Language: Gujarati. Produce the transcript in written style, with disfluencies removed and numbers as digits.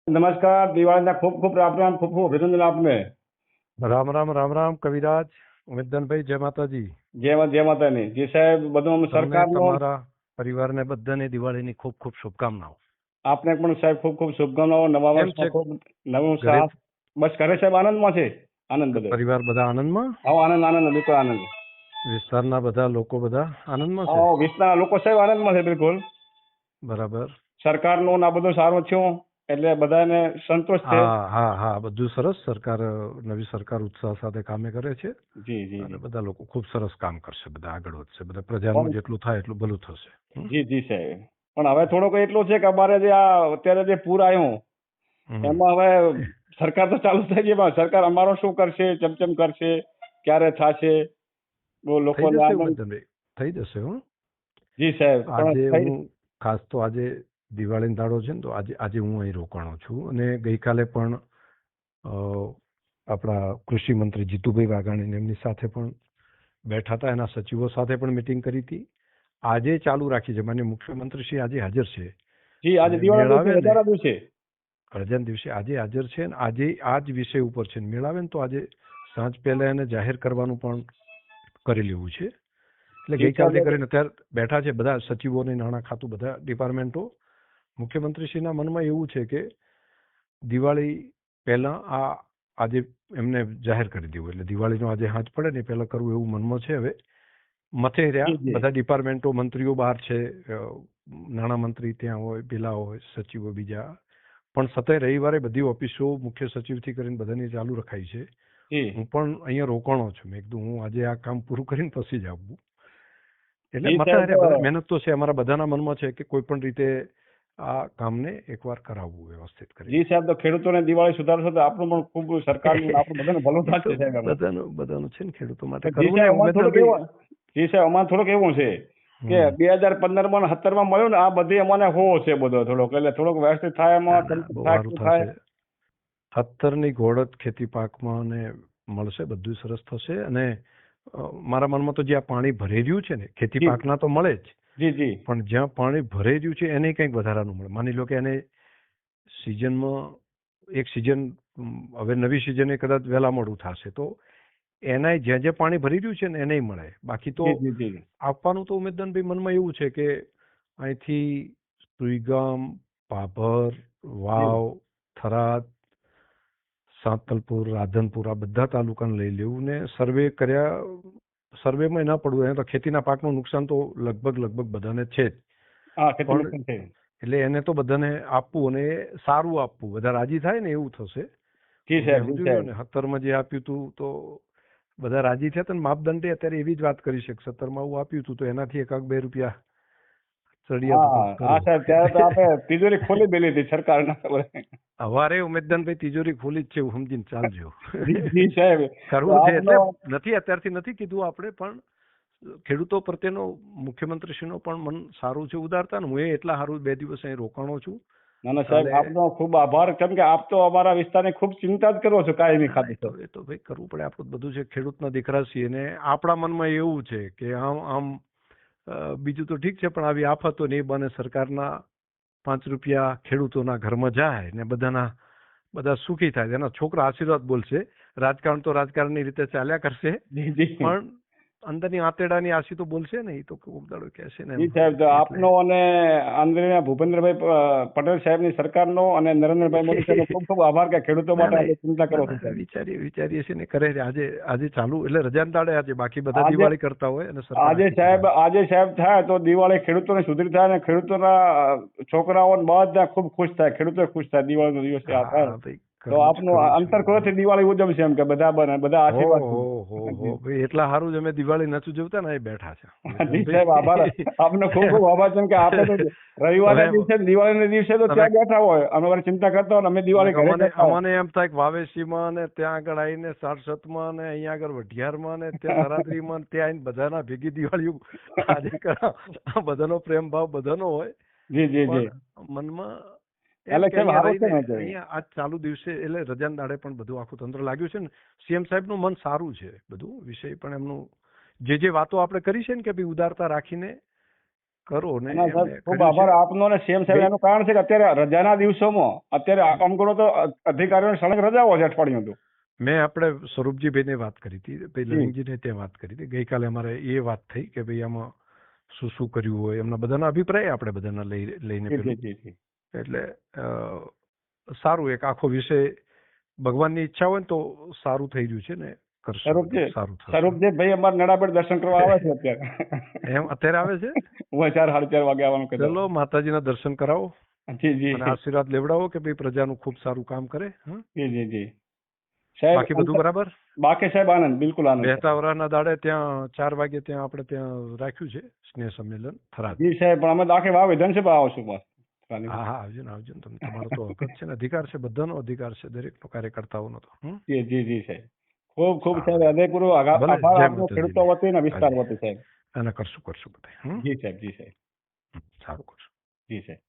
नमस्कार। दिवाळीના ખૂબ ખૂબ રામ રામ, ખૂબ ખૂબ અભિનંદન આપને। રામ રામ રામ રામ કવિરાજ ઉમેદનભાઈ, જય માતાજી। જય માતાની જી સાહેબ, બધું તમને સરકારનો તમારા પરિવારને બધાને દિવાળીની ખૂબ ખૂબ શુભકામનાઓ। આપને પણ સાહેબ ખૂબ ખૂબ શુભકામનાઓ। નવા કેમ વર્ષમાં છે ખૂબ નવું ઘરે? સાથ। બસ ઘરે સાહેબ આનંદમાં છે, આનંદ બધો। પરિવાર બધા આનંદમાં? હા, આનંદ આનંદ, બિલકુલ આનંદ। વિસ્તારના બધા લોકો બધા આનંદમાં છે? હા, વિસ્તારના લોકો સાહેબ આનંદમાં છે, બિલકુલ। બરાબર। સરકારનું ને આ બધું સારું થયું એટલે બધાને સંતોષ છે। હા હા હા, બધું સરસ। નવી સરકાર ઉત્સાહ સાથે કામે કરે છે જી જી અને જી। બધા લોકો ખૂબ સરસ કામ કરશે, બધા આગળ વધશે, બધા પ્રજાનું જેટલું થાય એટલું ભલું થશે। જી જી સાહેબ, પણ હવે થોડોક એટલું છે કે અમારે જે આ અત્યારે જે પૂર આવ્યું એમાં હવે સરકાર તો ચાલુ થઈ ગઈ, પણ સરકાર અમારો શું કરશે, ચમચમ કરશે, ક્યારે થશે, બહુ થઈ લોકોને જશે આનંદ। ઉમેદનભાઈ, થઈ જશે। હું જી સાહેબ, પણ આજે થઈ ખાસ તો આજે દિવાળીનો દાડો છે ને, તો આજે હું અહીં રોકાણો છું અને ગઈકાલે પણ આપણા કૃષિ મંત્રી જીતુભાઈ વાઘાણી એમની સાથે પણ બેઠા હતા, એના સચિવો સાથે પણ મિટિંગ કરી હતી। આજે ચાલુ રાખી છે, માન્ય મુખ્યમંત્રી શ્રી આજે હાજર છે। જી, આજે દિવાળીના દિવસે, રજાના દિવસે, રજાના દિવસે આજે હાજર છે ને આજે આ જ વિષય ઉપર છે। મેળાવે ને તો આજે સાંજ પહેલા એને જાહેર કરવાનું પણ કરી લેવું છે। એટલે ગઈકાલથી કરીને અત્યારે બેઠા છે બધા સચિવોને, નાણાં ખાતું, બધા ડિપાર્ટમેન્ટો। મુખ્યમંત્રીશ્રીના મનમાં એવું છે કે દિવાળી પહેલા આજે એમને જાહેર કરી દેવું, એટલે દિવાળીનો આજે હાથ પડે ને પહેલા કરવું એવું મનમાં છે। હવે મથે રહ્યા બધા ડિપાર્ટમેન્ટો, મંત્રીઓ બહાર છે, નાણામંત્રી ત્યાં હોય, પેલા હોય, સચિવો બીજા પણ સતત રવિવારે બધી ઓફિસો મુખ્ય સચિવથી કરીને બધાની ચાલુ રખાઈ છે। હું પણ અહીંયા રોકાણો છું, મેં કીધું હું આજે આ કામ પૂરું કરીને પછી જ આવું। એટલે બધા મહેનત તો છે, અમારા બધાના મનમાં છે કે કોઈ પણ રીતે આ કામને એકવાર કરાવવું વ્યવસ્થિત કરી। જી સાહેબ, તો ખેડૂતોને દિવાળી સુધારશો તો આપણું પણ ખૂબ સરકારનું આપણું બધાનું ભલું થશે સાહેબ। બધાનું છે ને, ખેડૂતો માટે જી કરવું ને સાહેબ, અમારે થોડુંક ઉમેદનભાઈ। એવું, જી સાહેબ, અમારે થોડુંક એવું છે કે 2015માં 17માં મળ્યું ને, આ બધી અમને હોવો છે બધો થોડોક, એટલે થોડોક વ્યવસ્થિત થાય એમાં, બહુ થાય સારું શું થાય। થશે। 17ની ઘોડત ખેતી પાકમાં ને મળશે, બધું સરસ થશે। અને મારા મનમાં તો જ્યાં પાણી ભરાઈ રહ્યું છે ને, ખેતી પાકના તો મળે જ, જી જી, પણ જ્યાં પાણી ભરાઈ રહ્યું છે એને કંઈક વધારાનું મળે। માની લો કે એને સિઝનમાં એક સિઝન, હવે નવી સિઝને કદાચ વહેલા મોડું થશે તો એના જ્યાં જ્યાં પાણી ભરી રહ્યું છે ને એને મળે। બાકી તો આપવાનું તો ઉમેદનભાઈ મનમાં એવું છે કે અહીંથી સુઈગામ, ભાભર, વાવ, થરાદ, સાંતલપુર, રાધનપુર આ બધા તાલુકાને લઈ લેવું ને સર્વે કર્યા, સર્વેમાં ના પડવું, એને તો ખેતીના પાકનું નુકસાન તો લગભગ બધાને છે જ, પણ એટલે એને તો બધાને આપવું અને સારું આપવું, બધા રાજી થાય ને એવું થશે। સમજ્યું ને? 17માં જે આપ્યું હતું તો બધા રાજી થયા હતા ને, માપદંડે અત્યારે એવી જ વાત કરી છે 17માં આવું આપ્યું હતું તો એનાથી એકાદ બે રૂપિયા તિજોરી ખોલી દેલી હતી સરકાર। હવારે ઉમેદનભાઈ તિજોરી ખોલી જ છે એવું સમજીને ચાલજો। કરવું છે એટલે નથી, અત્યારથી નથી કીધું આપણે, પણ ખેડૂતો પ્રત્યેનો મુખ્યમંત્રીશ્રીનો પણ મન સારું છે, ઉદારતા ને હું એટલા સારું 2 દિવસ અહીં રોકાણો છું। ના ના સાહેબ, આપનો ખૂબ આભાર, કેમ કે આપ તો અમારા વિસ્તારની ખૂબ ચિંતા જ કરો છો કાયમી ખાતે। એ તો ભાઈ કરવું પડે, આપણું બધું છે, ખેડૂતના દીકરા છીએ ને આપણા મનમાં એવું છે કે આમ બીજું તો ઠીક છે, પણ આવી આફતો ને એ બને સરકારના 5 રૂપિયા ખેડૂતોના ઘરમાં જાય ને બધા સુખી થાય, એના છોકરા આશીર્વાદ બોલશે। રાજકારણ તો રાજકારણની રીતે ચાલ્યા કરશે, પણ અંદરની આંતેડાની આશી તો બોલશે ને, એ તો ઉમદાડો કહેશે ને। સાહેબ, તો આપનો અને આંધ્રના ભૂપેન્દ્રભાઈ પટેલ સાહેબની સરકારનો અને નરેન્દ્રભાઈ મોદી સાહેબનો ખૂબ ખૂબ આભાર કે ખેડૂતો માટે આપણે ચિંતા કરો છો। વિચારીએ છીએ ને કરે આજે ચાલુ, એટલે રજાના દાડે આજે, બાકી બધા દિવાળી કરતા હોય અને આજે સાહેબ થાય તો દિવાળી ખેડૂતોને સુધરી થાય અને ખેડૂતોના છોકરાઓ બધા ખૂબ ખુશ થાય, ખેડૂતો ખુશ થાય દિવાળીનો દિવસ થાય તો આપનું અંતરખોલથી દિવાળી ઉજવશે એમ કે બધા આશીર્વાદ। ભાઈ એટલા સારું જ અમે દિવાળી નથી ઉજવતા ને, એ બેઠા છે। જી સાહેબ, આભાર, આપનો ખૂબ ખૂબ આભાર, કેમ કે આપણે તો રવિવારના દિવસે, દિવાળીના દિવસે તો ત્યાં બેઠા હોય, અમે ચિંતા કરતા હોય, અમે દિવાળી ઘરે કરતા હોય। અમને એમ થાય કે વાવેસીમાં ને ત્યાં આગળ આવીને સારસતમાં ને અહીંયા આગળ વઢિયારમાં ને ત્યાં નરાદરીમાં ત્યાં આવીને બધાના ભેગી દિવાળી આજે કરા, બધાનો પ્રેમ ભાવ બધાનો હોય। જી જી જી, મનમાં અહીંયા આજ ચાલુ દિવસે એટલે રજાના દાડે પણ બધું આખું તંત્ર લાગ્યું છે ને, સીએમ સાહેબનું મન સારું છે, બધું વિષય પણ એમનું જે વાતો આપણે કરી છે ને કે ભાઈ ઉદારતા રાખીને કરો ને ના સાહેબ એમને ખૂબ કર્યું આભાર છે. આપનો ને સેમ સાહેબ એનું કારણ છે કે અત્યારે રજાના દિવસોમાં અત્યારે આમ કરો તો અધિકારીઓને સળંગ રજાઓ છે અઠવાડિયું તો. મેં આપણે સ્વરૂપજીભાઈને વાત કરી હતી, ભાઈ જી. લવિંગજીને ત્યાં વાત કરી હતી. ગઈકાલે અમારે એ વાત થઈ કે ભાઈ આમાં શું શું કર્યું હોય, એમના બધાના અભિપ્રાય આપણે બધાના લઈને જી પેલું જી જી એટલે સારું એક આખો વિષય ભગવાનની ઈચ્છા હોય ને તો સારું થઈ રહ્યું છે ને કરશું સ્વરૂપજી સારું થશે. સ્વરૂપજી ભાઈ અમારા નડાબેટ દર્શન કરવા આવે છે અત્યારે. એમ અત્યારે આવે છે? હું 4:30 વાગે આવવાનું કીધું. ચલો માતાજીના દર્શન કરાવો જી જી અને આશીર્વાદ લેવડાવો કે ભાઈ પ્રજાનું ખૂબ સારું કામ કરે. જી જી જી સાહેબ બાકી બધું બરાબર? બાકી સાહેબ આનંદ, બિલકુલ આનંદ. બેસતા વરાના દાડે ત્યાં 4 વાગે ત્યાં આપણે ત્યાં રાખ્યું છે સ્નેહ સંમેલન થરાદ. જી સાહેબ પણ અમે તો આખી વાવ વિધાનસભા આવશું બસ. હા હા આવજો ને આવજો ને. તમારો તો હક જ છે ને, અધિકાર છે, બધાનો અધિકાર છે, દરેકનો કાર્યકર્તાઓનો તો. જી જી જી સાહેબ ખૂબ ખૂબ સાહેબ હૃદયપૂર્વક ભલે, આભાર જય આપનો માતાજી. ખેડૂતો વતી અને વિસ્તાર વતી સાહેબ. અને કરશું બધા. જી સાહેબ જી સાહેબ સારું કરશું. જી સાહેબ.